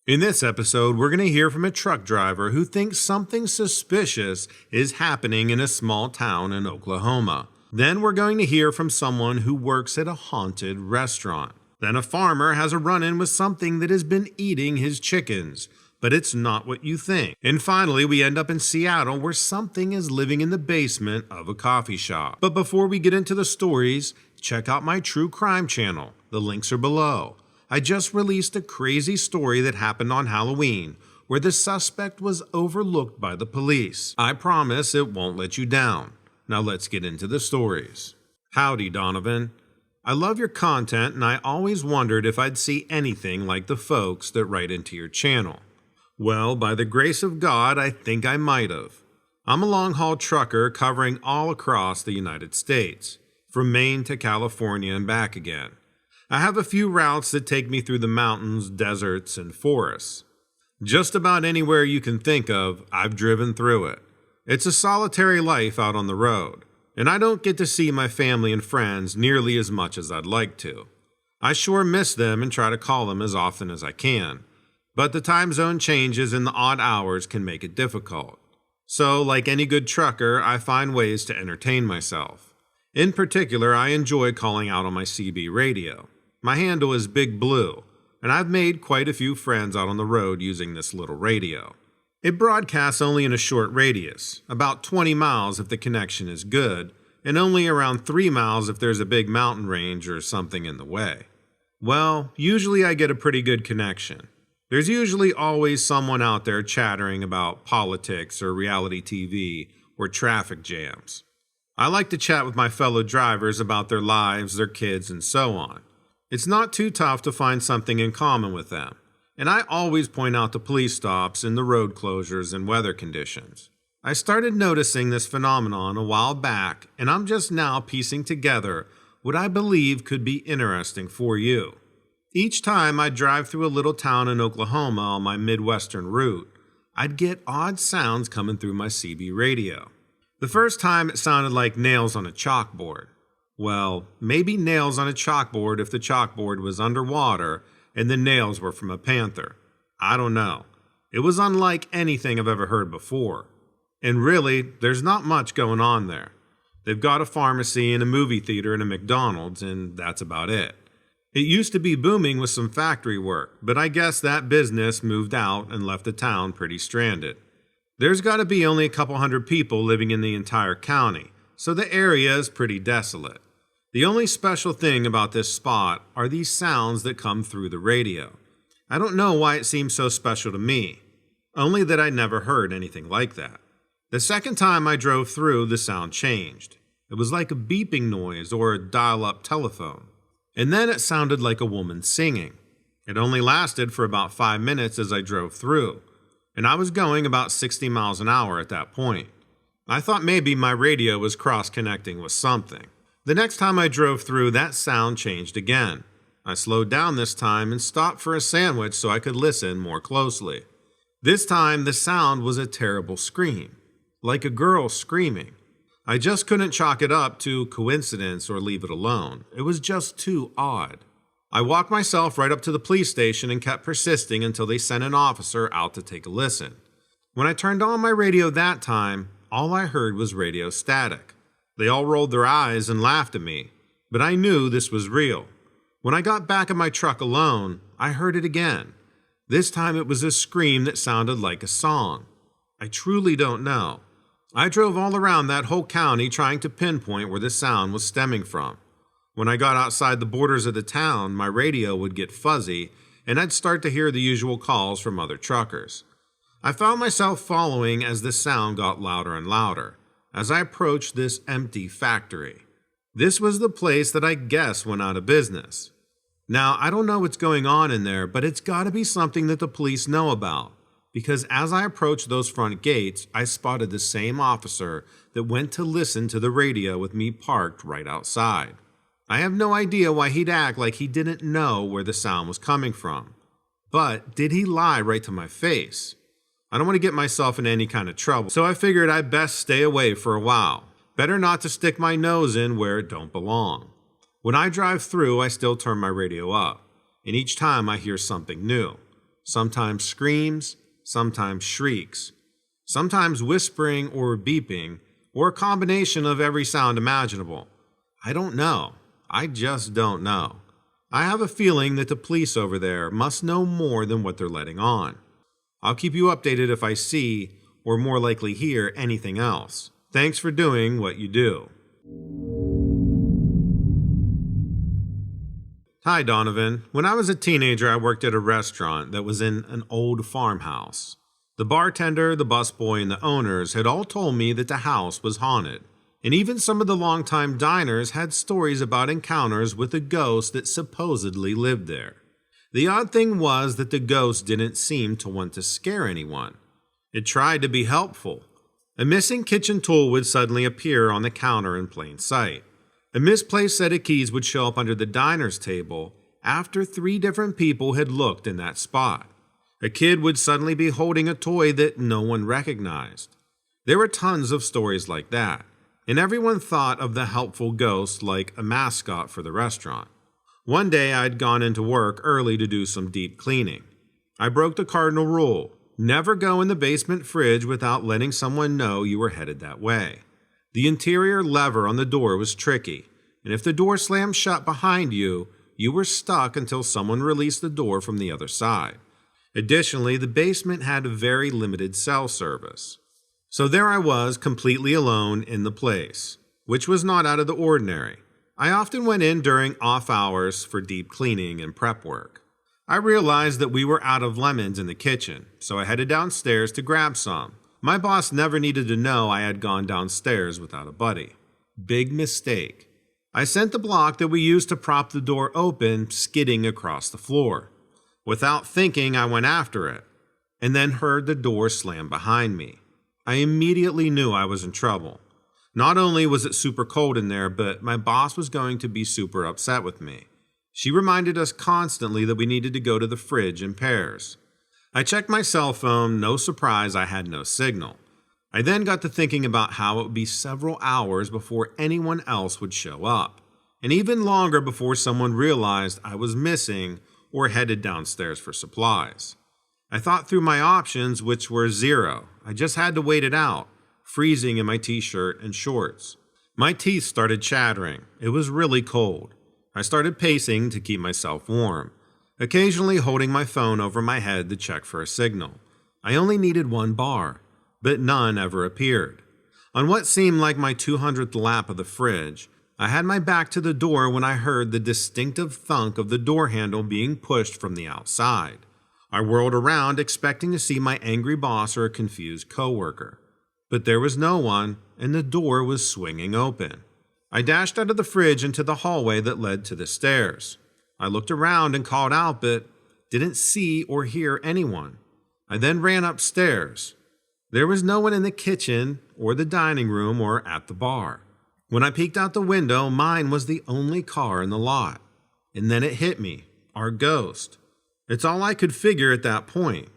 In this episode, we're going to hear from a truck driver who thinks something suspicious is happening in a small town in Oklahoma. Then we're going to hear from someone who works at a haunted restaurant. Then a farmer has a run-in with something that has been eating his chickens, but it's not what you think. And finally, we end up in Seattle where something is living in the basement of a coffee shop. But before we get into the stories, check out my true crime channel. The links are below. I just released a crazy story that happened on Halloween, where the suspect was overlooked by the police. I promise it won't let you down. Now let's get into the stories. Howdy, Donovan. I love your content and I always wondered if I'd see anything like the folks that write into your channel. Well, by the grace of God, I think I might have. I'm a long-haul trucker covering all across the United States, from Maine to California and back again. I have a few routes that take me through the mountains, deserts, and forests. Just about anywhere you can think of, I've driven through it. It's a solitary life out on the road, and I don't get to see my family and friends nearly as much as I'd like to. I sure miss them and try to call them as often as I can, but the time zone changes and the odd hours can make it difficult. So, like any good trucker, I find ways to entertain myself. In particular, I enjoy calling out on my CB radio. My handle is Big Blue, and I've made quite a few friends out on the road using this little radio. It broadcasts only in a short radius, about 20 miles if the connection is good, and only around 3 miles if there's a big mountain range or something in the way. Well, usually I get a pretty good connection. There's usually always someone out there chattering about politics or reality TV or traffic jams. I like to chat with my fellow drivers about their lives, their kids, and so on. It's not too tough to find something in common with them, and I always point out the police stops and the road closures and weather conditions. I started noticing this phenomenon a while back, and I'm just now piecing together what I believe could be interesting for you. Each time I drive through a little town in Oklahoma on my Midwestern route, I'd get odd sounds coming through my CB radio. The first time it sounded like nails on a chalkboard. Well, maybe nails on a chalkboard if the chalkboard was underwater and the nails were from a panther. I don't know. It was unlike anything I've ever heard before. And really, there's not much going on there. They've got a pharmacy and a movie theater and a McDonald's, and that's about it. It used to be booming with some factory work, but I guess that business moved out and left the town pretty stranded. There's got to be only a couple hundred people living in the entire county, so the area is pretty desolate. The only special thing about this spot are these sounds that come through the radio. I don't know why it seems so special to me, only that I never heard anything like that. The second time I drove through, the sound changed. It was like a beeping noise or a dial-up telephone. And then it sounded like a woman singing. It only lasted for about 5 minutes as I drove through, and I was going about 60 miles an hour at that point. I thought maybe my radio was cross-connecting with something. The next time I drove through, that sound changed again. I slowed down this time and stopped for a sandwich so I could listen more closely. This time, the sound was a terrible scream, like a girl screaming. I just couldn't chalk it up to coincidence or leave it alone. It was just too odd. I walked myself right up to the police station and kept persisting until they sent an officer out to take a listen. When I turned on my radio that time, all I heard was radio static. They all rolled their eyes and laughed at me, but I knew this was real. When I got back in my truck alone, I heard it again. This time it was a scream that sounded like a song. I truly don't know. I drove all around that whole county trying to pinpoint where the sound was stemming from. When I got outside the borders of the town, my radio would get fuzzy, and I'd start to hear the usual calls from other truckers. I found myself following as the sound got louder and louder, as I approached this empty factory. This was the place that I guess went out of business. Now, I don't know what's going on in there, but it's got to be something that the police know about, because as I approached those front gates, I spotted the same officer that went to listen to the radio with me parked right outside. I have no idea why he'd act like he didn't know where the sound was coming from. But did he lie right to my face? I don't want to get myself in any kind of trouble, so I figured I'd best stay away for a while. Better not to stick my nose in where it don't belong. When I drive through, I still turn my radio up, and each time I hear something new. sometimes screams, sometimes shrieks, sometimes whispering or beeping, or a combination of every sound imaginable. I don't know. I just don't know. I have a feeling that the police over there must know more than what they're letting on. I'll keep you updated if I see, or more likely hear, anything else. Thanks for doing what you do. Hi, Donovan. When I was a teenager, I worked at a restaurant that was in an old farmhouse. The bartender, the busboy, and the owners had all told me that the house was haunted. And even some of the longtime diners had stories about encounters with a ghost that supposedly lived there. The odd thing was that the ghost didn't seem to want to scare anyone. It tried to be helpful. A missing kitchen tool would suddenly appear on the counter in plain sight. A misplaced set of keys would show up under the diner's table after 3 different people had looked in that spot. A kid would suddenly be holding a toy that no one recognized. There were tons of stories like that, and everyone thought of the helpful ghost like a mascot for the restaurant. One day I'd gone into work early to do some deep cleaning. I broke the cardinal rule: never go in the basement fridge without letting someone know you were headed that way. The interior lever on the door was tricky, and if the door slammed shut behind you, you were stuck until someone released the door from the other side. Additionally, the basement had a very limited cell service. So there I was, completely alone in the place, which was not out of the ordinary. I often went in during off hours for deep cleaning and prep work. I realized that we were out of lemons in the kitchen, so I headed downstairs to grab some. My boss never needed to know I had gone downstairs without a buddy. Big mistake. I sent the block that we used to prop the door open skidding across the floor. Without thinking, I went after it, and then heard the door slam behind me. I immediately knew I was in trouble. Not only was it super cold in there, but my boss was going to be super upset with me. She reminded us constantly that we needed to go to the fridge in pairs. I checked my cell phone, no surprise I had no signal. I then got to thinking about how it would be several hours before anyone else would show up, and even longer before someone realized I was missing or headed downstairs for supplies. I thought through my options, which were 0. I just had to wait it out, freezing in my t-shirt and shorts. My teeth started chattering. It was really cold. I started pacing to keep myself warm, occasionally holding my phone over my head to check for a signal. I only needed 1 bar, but none ever appeared. On what seemed like my 200th lap of the fridge, I had my back to the door when I heard the distinctive thunk of the door handle being pushed from the outside. I whirled around expecting to see my angry boss or a confused coworker. But there was no one, and the door was swinging open. I dashed out of the fridge into the hallway that led to the stairs. I looked around and called out, but didn't see or hear anyone. I then ran upstairs. There was no one in the kitchen or the dining room or at the bar. When I peeked out the window, mine was the only car in the lot. And then it hit me, our ghost. It's all I could figure at that point.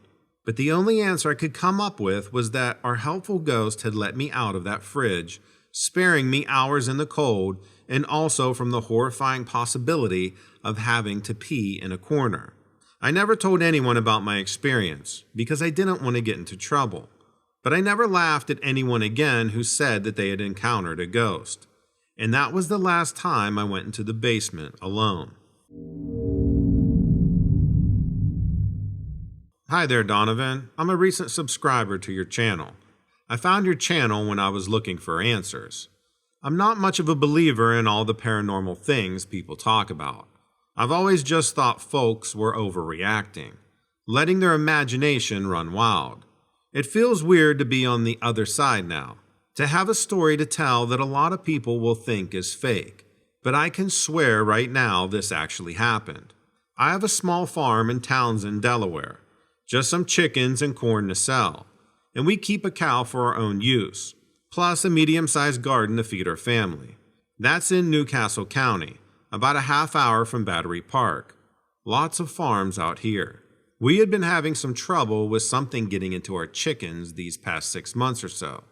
But the only answer I could come up with was that our helpful ghost had let me out of that fridge, sparing me hours in the cold and also from the horrifying possibility of having to pee in a corner. I never told anyone about my experience because I didn't want to get into trouble. But I never laughed at anyone again who said that they had encountered a ghost. And that was the last time I went into the basement alone. Hi there, Donovan. I'm a recent subscriber to your channel. I found your channel when I was looking for answers. I'm not much of a believer in all the paranormal things people talk about. I've always just thought folks were overreacting, letting their imagination run wild. It feels weird to be on the other side now, to have a story to tell that a lot of people will think is fake. But I can swear right now this actually happened. I have a small farm in Townsend, Delaware. Just some chickens and corn to sell. And we keep a cow for our own use, plus a medium-sized garden to feed our family. That's in Newcastle County, about a half hour from Battery Park. Lots of farms out here. We had been having some trouble with something getting into our chickens these past 6 months or so.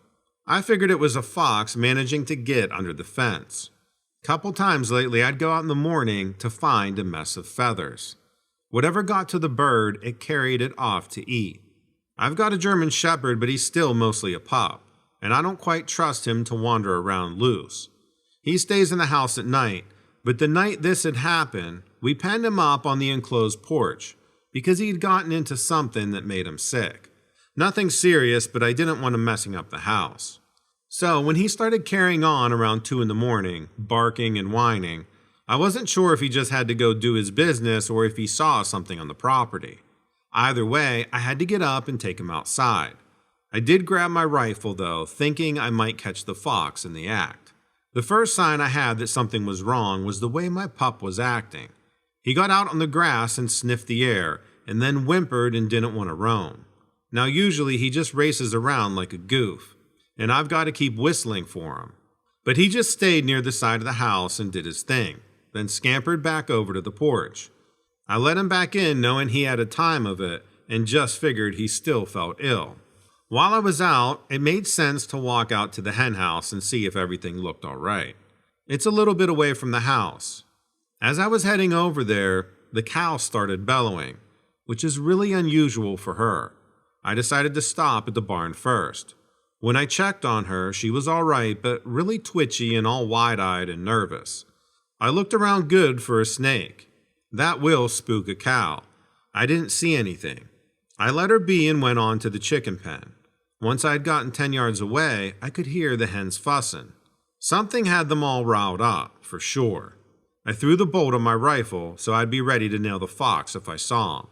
I figured it was a fox managing to get under the fence. Couple times lately I'd go out in the morning to find a mess of feathers. Whatever got to the bird, it carried it off to eat. I've got a German Shepherd, but he's still mostly a pup, and I don't quite trust him to wander around loose. He stays in the house at night, but the night this had happened, we penned him up on the enclosed porch because he'd gotten into something that made him sick. Nothing serious, but I didn't want him messing up the house. So when he started carrying on around 2 in the morning, barking and whining, I wasn't sure if he just had to go do his business or if he saw something on the property. Either way, I had to get up and take him outside. I did grab my rifle though, thinking I might catch the fox in the act. The first sign I had that something was wrong was the way my pup was acting. He got out on the grass and sniffed the air, and then whimpered and didn't want to roam. Now usually he just races around like a goof, and I've got to keep whistling for him. But he just stayed near the side of the house and did his thing, then scampered back over to the porch. I let him back in knowing he had a time of it, and just figured he still felt ill. While I was out, it made sense to walk out to the hen house and see if everything looked all right. It's a little bit away from the house. As I was heading over there, the cow started bellowing, which is really unusual for her. I decided to stop at the barn first. When I checked on her, she was all right, but really twitchy and all wide-eyed and nervous. I looked around good for a snake. That will spook a cow. I didn't see anything. I let her be and went on to the chicken pen. Once I'd gotten 10 yards away, I could hear the hens fussing. Something had them all riled up, for sure. I threw the bolt on my rifle so I'd be ready to nail the fox if I saw him.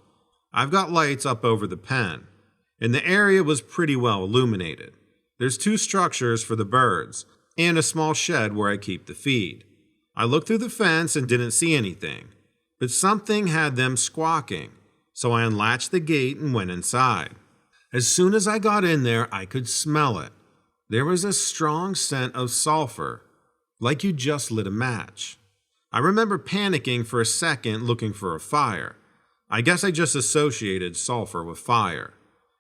I've got lights up over the pen, and the area was pretty well illuminated. There's 2 structures for the birds, and a small shed where I keep the feed. I looked through the fence and didn't see anything, but something had them squawking, so I unlatched the gate and went inside. As soon as I got in there, I could smell it. There was a strong scent of sulfur, like you just lit a match. I remember panicking for a second looking for a fire. I guess I just associated sulfur with fire.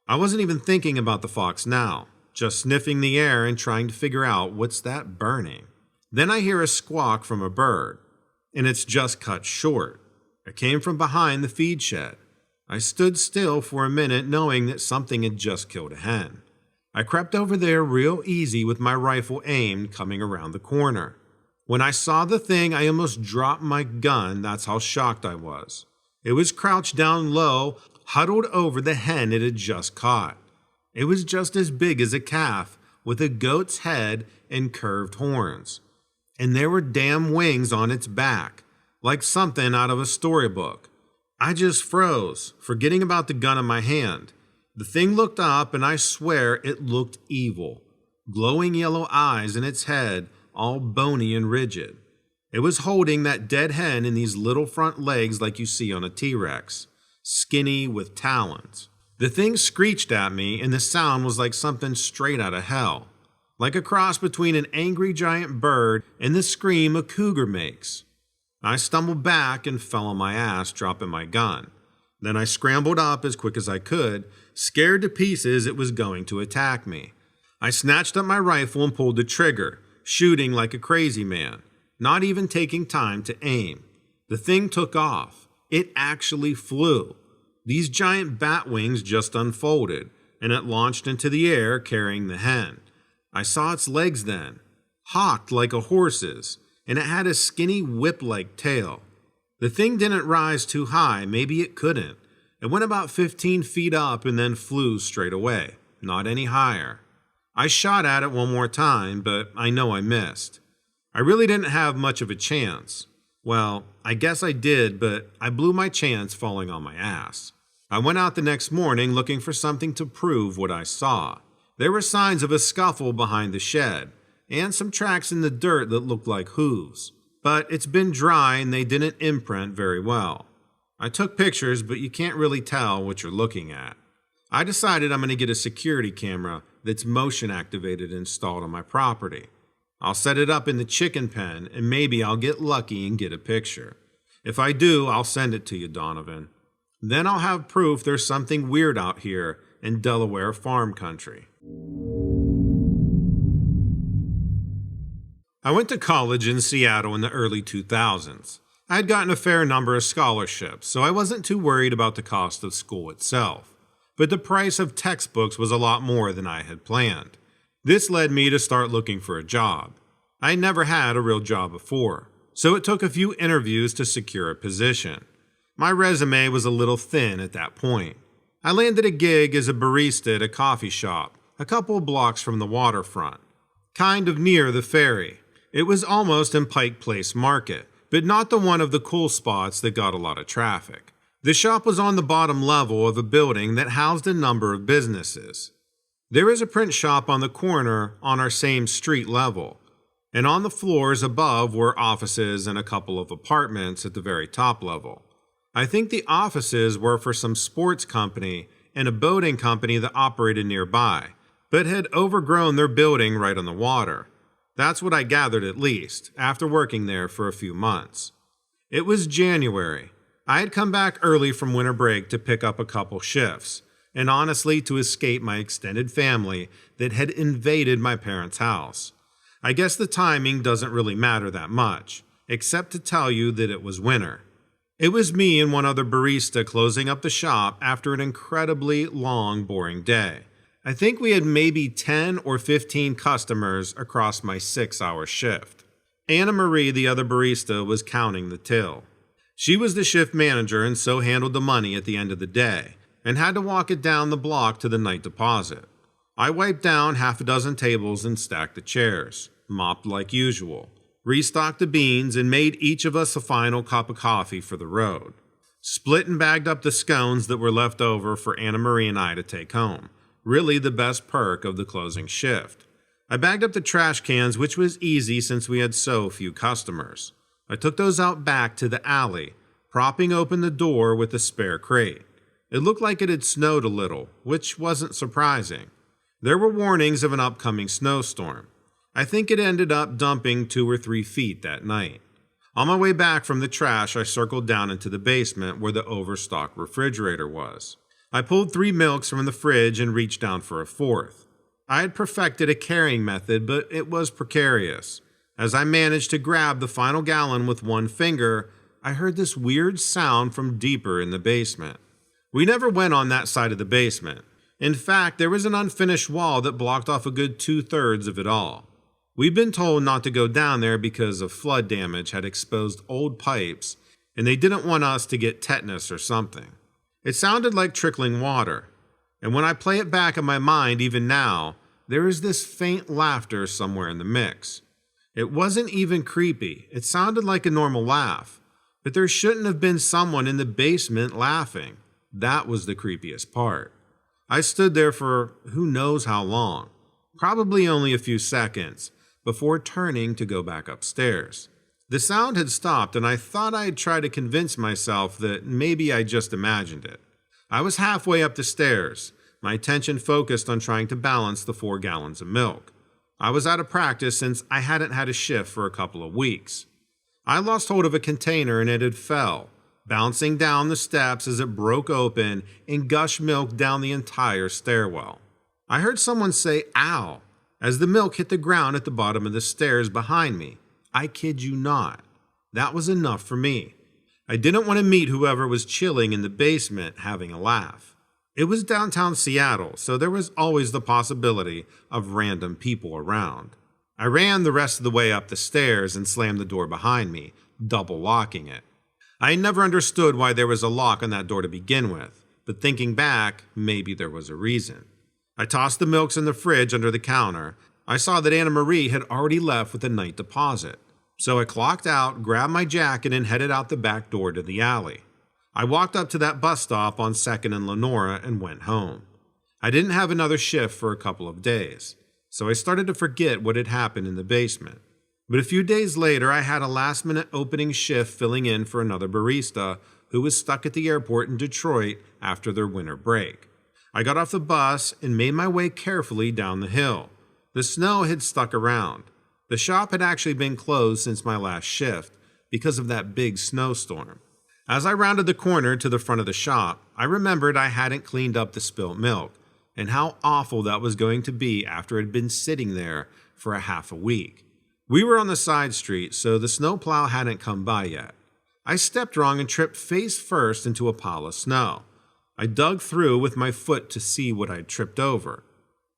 I wasn't even thinking about the fox now, just sniffing the air and trying to figure out what's that burning. Then I hear a squawk from a bird, and it's just cut short. It came from behind the feed shed. I stood still for a minute knowing that something had just killed a hen. I crept over there real easy with my rifle aimed coming around the corner. When I saw the thing, I almost dropped my gun, that's how shocked I was. It was crouched down low, huddled over the hen it had just caught. It was just as big as a calf, with a goat's head and curved horns. And there were damn wings on its back, like something out of a storybook. I just froze, forgetting about the gun in my hand. The thing looked up, and I swear it looked evil. Glowing yellow eyes in its head, all bony and rigid. It was holding that dead hen in these little front legs like you see on a T-Rex, skinny with talons. The thing screeched at me, and the sound was like something straight out of hell, like a cross between an angry giant bird and the scream a cougar makes. I stumbled back and fell on my ass, dropping my gun. Then I scrambled up as quick as I could, scared to pieces it was going to attack me. I snatched up my rifle and pulled the trigger, shooting like a crazy man, not even taking time to aim. The thing took off. It actually flew. These giant bat wings just unfolded, and it launched into the air carrying the hen. I saw its legs then, hawked like a horse's, and it had a skinny whip-like tail. The thing didn't rise too high, maybe it couldn't. It went about 15 feet up and then flew straight away, not any higher. I shot at it one more time, but I know I missed. I really didn't have much of a chance. Well, I guess I did, but I blew my chance falling on my ass. I went out the next morning looking for something to prove what I saw. There were signs of a scuffle behind the shed, and some tracks in the dirt that looked like hooves. But it's been dry and they didn't imprint very well. I took pictures, but you can't really tell what you're looking at. I decided I'm going to get a security camera that's motion activated installed on my property. I'll set it up in the chicken pen and maybe I'll get lucky and get a picture. If I do, I'll send it to you, Donovan. Then I'll have proof there's something weird out here in Delaware farm country. I went to college in Seattle in the early 2000s. I had gotten a fair number of scholarships, so I wasn't too worried about the cost of school itself. But the price of textbooks was a lot more than I had planned. This led me to start looking for a job. I had never had a real job before, so it took a few interviews to secure a position. My resume was a little thin at that point. I landed a gig as a barista at a coffee shop, a couple blocks from the waterfront, kind of near the ferry. It was almost in Pike Place Market, but not the one of the cool spots that got a lot of traffic. The shop was on the bottom level of a building that housed a number of businesses. There is a print shop on the corner on our same street level, and on the floors above were offices and a couple of apartments at the very top level. I think the offices were for some sports company and a boating company that operated nearby, but had overgrown their building right on the water. That's what I gathered at least, after working there for a few months. It was January. I had come back early from winter break to pick up a couple shifts, and honestly to escape my extended family that had invaded my parents' house. I guess the timing doesn't really matter that much, except to tell you that it was winter. It was me and one other barista closing up the shop after an incredibly long, boring day. I think we had maybe 10 or 15 customers across my 6-hour shift. Anna Marie, the other barista, was counting the till. She was the shift manager and so handled the money at the end of the day, and had to walk it down the block to the night deposit. I wiped down half a dozen tables and stacked the chairs, mopped like usual, restocked the beans, and made each of us a final cup of coffee for the road. Split and bagged up the scones that were left over for Anna Marie and I to take home. Really the best perk of the closing shift. I bagged up the trash cans, which was easy since we had so few customers. I took those out back to the alley, propping open the door with a spare crate. It looked like it had snowed a little, which wasn't surprising. There were warnings of an upcoming snowstorm. I think it ended up dumping 2 or 3 feet that night. On my way back from the trash, I circled down into the basement where the overstocked refrigerator was. I pulled 3 milks from the fridge and reached down for a 4th. I had perfected a carrying method, but it was precarious. As I managed to grab the final gallon with one finger, I heard this weird sound from deeper in the basement. We never went on that side of the basement. In fact, there was an unfinished wall that blocked off a good 2/3 of it all. We'd been told not to go down there because of flood damage had exposed old pipes, and they didn't want us to get tetanus or something. It sounded like trickling water, and when I play it back in my mind even now, there is this faint laughter somewhere in the mix. It wasn't even creepy. It sounded like a normal laugh, but there shouldn't have been someone in the basement laughing. That was the creepiest part. I stood there for who knows how long, probably only a few seconds, before turning to go back upstairs. The sound had stopped, and I thought I'd try to convince myself that maybe I just imagined it. I was halfway up the stairs, my attention focused on trying to balance the 4 gallons of milk. I was out of practice since I hadn't had a shift for a couple of weeks. I lost hold of a container and it had fell, bouncing down the steps as it broke open and gushed milk down the entire stairwell. I heard someone say, "Ow," as the milk hit the ground at the bottom of the stairs behind me. I kid you not. That was enough for me. I didn't want to meet whoever was chilling in the basement having a laugh. It was downtown Seattle, so there was always the possibility of random people around. I ran the rest of the way up the stairs and slammed the door behind me, double locking it. I had never understood why there was a lock on that door to begin with, but thinking back, maybe there was a reason. I tossed the milks in the fridge under the counter. I saw that Anna Marie had already left with a night deposit. So I clocked out, grabbed my jacket, and headed out the back door to the alley. I walked up to that bus stop on 2nd and Lenora and went home. I didn't have another shift for a couple of days, so I started to forget what had happened in the basement. But a few days later, I had a last-minute opening shift filling in for another barista who was stuck at the airport in Detroit after their winter break. I got off the bus and made my way carefully down the hill. The snow had stuck around. The shop had actually been closed since my last shift because of that big snowstorm. As I rounded the corner to the front of the shop, I remembered I hadn't cleaned up the spilt milk and how awful that was going to be after it had been sitting there for a half a week. We were on the side street, so the snowplow hadn't come by yet. I stepped wrong and tripped face first into a pile of snow. I dug through with my foot to see what I'd tripped over.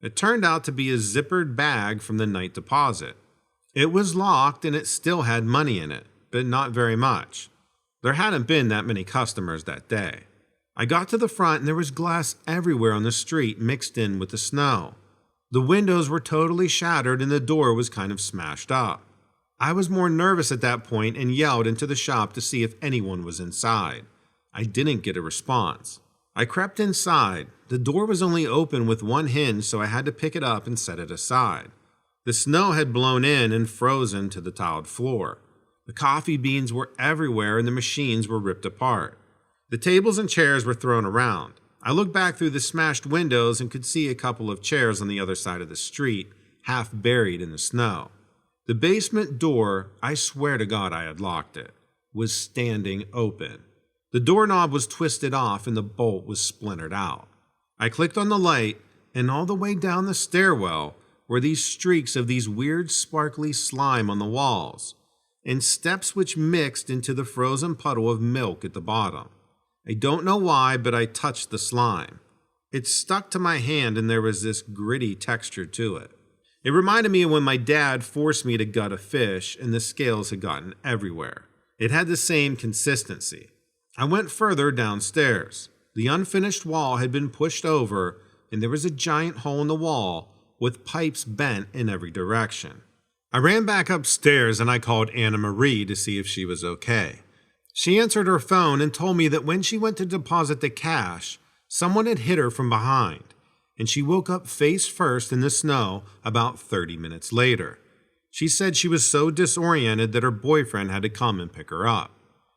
It turned out to be a zippered bag from the night deposit. It was locked and it still had money in it, but not very much. There hadn't been that many customers that day. I got to the front and there was glass everywhere on the street mixed in with the snow. The windows were totally shattered and the door was kind of smashed up. I was more nervous at that point and yelled into the shop to see if anyone was inside. I didn't get a response. I crept inside. The door was only open with one hinge, so I had to pick it up and set it aside. The snow had blown in and frozen to the tiled floor. The coffee beans were everywhere and the machines were ripped apart. The tables and chairs were thrown around. I looked back through the smashed windows and could see a couple of chairs on the other side of the street, half buried in the snow. The basement door, I swear to God I had locked it, was standing open. The doorknob was twisted off and the bolt was splintered out. I clicked on the light, and all the way down the stairwell were these streaks of these weird sparkly slime on the walls, and steps which mixed into the frozen puddle of milk at the bottom. I don't know why, but I touched the slime. It stuck to my hand and there was this gritty texture to it. It reminded me of when my dad forced me to gut a fish and the scales had gotten everywhere. It had the same consistency. I went further downstairs. The unfinished wall had been pushed over and there was a giant hole in the wall with pipes bent in every direction. I ran back upstairs and I called Anna Marie to see if she was okay. She answered her phone and told me that when she went to deposit the cash, someone had hit her from behind, and she woke up face first in the snow about 30 minutes later. She said she was so disoriented that her boyfriend had to come and pick her up.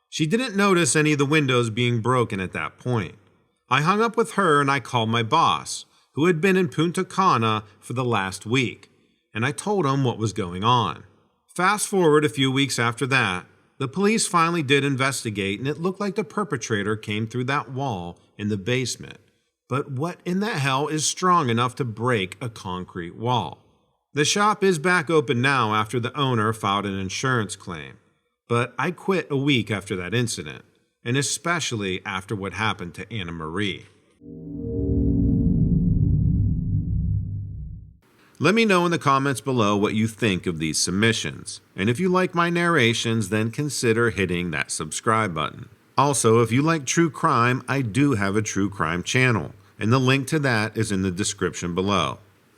She didn't notice any of the windows being broken at that point. I hung up with her and I called my boss, who had been in Punta Cana for the last week, and I told him what was going on. Fast forward a few weeks after that, the police finally did investigate and it looked like the perpetrator came through that wall in the basement. But what in the hell is strong enough to break a concrete wall? The shop is back open now after the owner filed an insurance claim. But I quit a week after that incident, and especially after what happened to Anna Marie. Let me know in the comments below what you think of these submissions. And if you like my narrations, then consider hitting that subscribe button. Also, if you like true crime, I do have a true crime channel, and the link to that is in the description below.